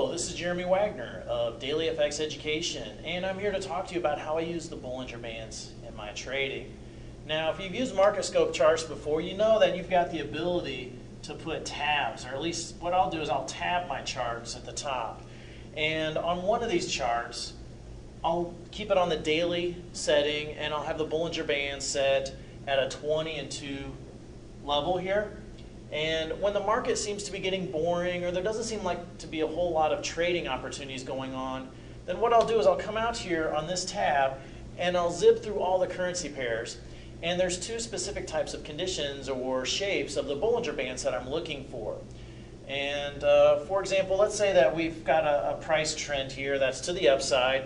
Hello, this is Jeremy Wagner of Daily FX Education, and I'm here to talk to you about how I use the Bollinger Bands in my trading. Now, if you've used market scope charts before, you know that you've got the ability to put tabs, or at least what I'll do is I'll tab my charts at the top. And on one of these charts, I'll keep it on the daily setting, and I'll have the Bollinger Band set at a 20 and 2 level here. And when the market seems to be getting boring, or there doesn't seem like to be a whole lot of trading opportunities going on, then what I'll do is I'll come out here on this tab and I'll zip through all the currency pairs. And there's two specific types of conditions or shapes of the Bollinger Bands that I'm looking for. And for example, let's say that we've got a price trend here that's to the upside.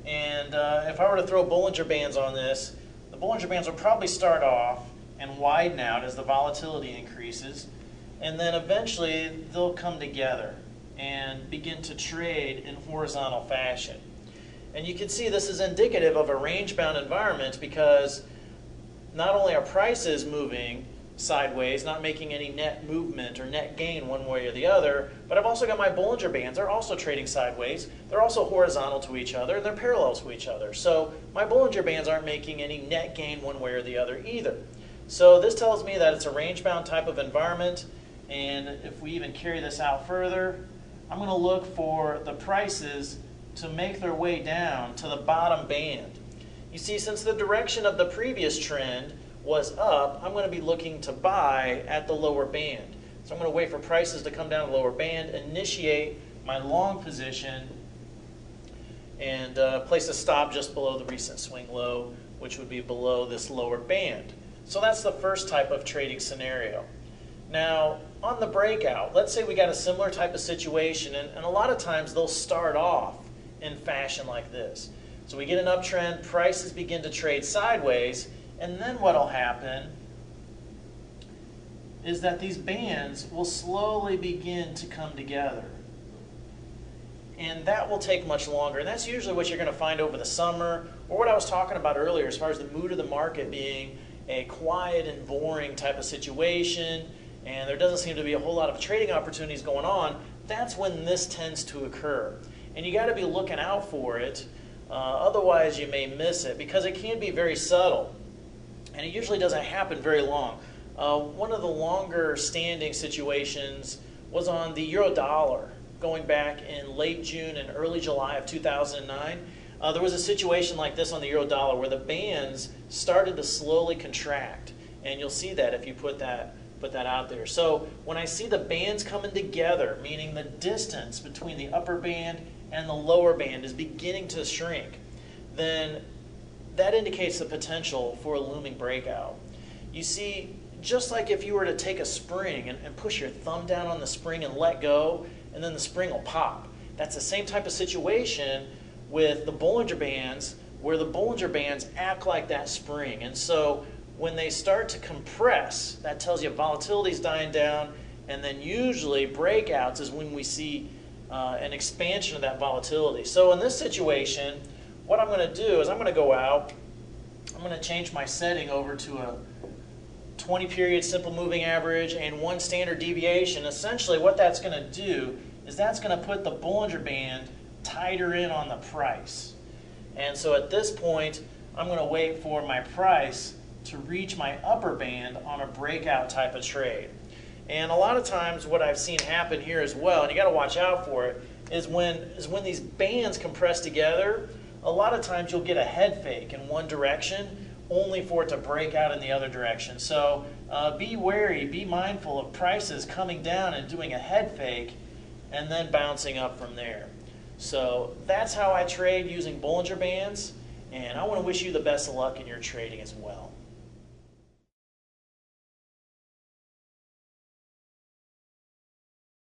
And if I were to throw Bollinger Bands on this, the Bollinger Bands will probably start off and widen out as the volatility increases, and then eventually they'll come together and begin to trade in horizontal fashion. And you can see this is indicative of a range-bound environment because not only are prices moving sideways, not making any net movement or net gain one way or the other, but I've also got my Bollinger Bands. They're also trading sideways. They're also horizontal to each other, and they're parallel to each other. So my Bollinger Bands aren't making any net gain one way or the other either. So this tells me that it's a range-bound type of environment, and if we even carry this out further, I'm going to look for the prices to make their way down to the bottom band. You see, since the direction of the previous trend was up, I'm going to be looking to buy at the lower band. So I'm going to wait for prices to come down the lower band, initiate my long position, and place a stop just below the recent swing low, which would be below this lower band. So that's the first type of trading scenario. Now, on the breakout, let's say we got a similar type of situation, and a lot of times they'll start off in fashion like this. So we get an uptrend, prices begin to trade sideways, and then what'll happen is that these bands will slowly begin to come together. And that will take much longer, and that's usually what you're going to find over the summer, or what I was talking about earlier as far as the mood of the market being a quiet and boring type of situation, and there doesn't seem to be a whole lot of trading opportunities going on. That's when this tends to occur. And you got to be looking out for it, otherwise you may miss it, because it can be very subtle, and it usually doesn't happen very long. One of the longer standing situations was on the euro dollar, going back in late June and early July of 2009. There was a situation like this on the euro dollar where the bands started to slowly contract, and you'll see that if you put that out there. So when I see the bands coming together, meaning the distance between the upper band and the lower band is beginning to shrink, then that indicates the potential for a looming breakout. You see, just like if you were to take a spring and push your thumb down on the spring and let go, and then the spring will pop. That's the same type of situation with the Bollinger Bands, where the Bollinger Bands act like that spring. And so when they start to compress, that tells you volatility is dying down, and then usually breakouts is when we see an expansion of that volatility. So in this situation, what I'm going to do is I'm going to go out, I'm going to change my setting over to a 20 period simple moving average and 1 standard deviation. Essentially what that's going to do is that's going to put the Bollinger Band tighter in on the price. And so at this point, I'm going to wait for my price to reach my upper band on a breakout type of trade. And a lot of times what I've seen happen here as well, and you got to watch out for it, is when these bands compress together, a lot of times you'll get a head fake in one direction only for it to break out in the other direction. So be wary, be mindful of prices coming down and doing a head fake and then bouncing up from there. So that's how I trade using Bollinger Bands, and I want to wish you the best of luck in your trading as well.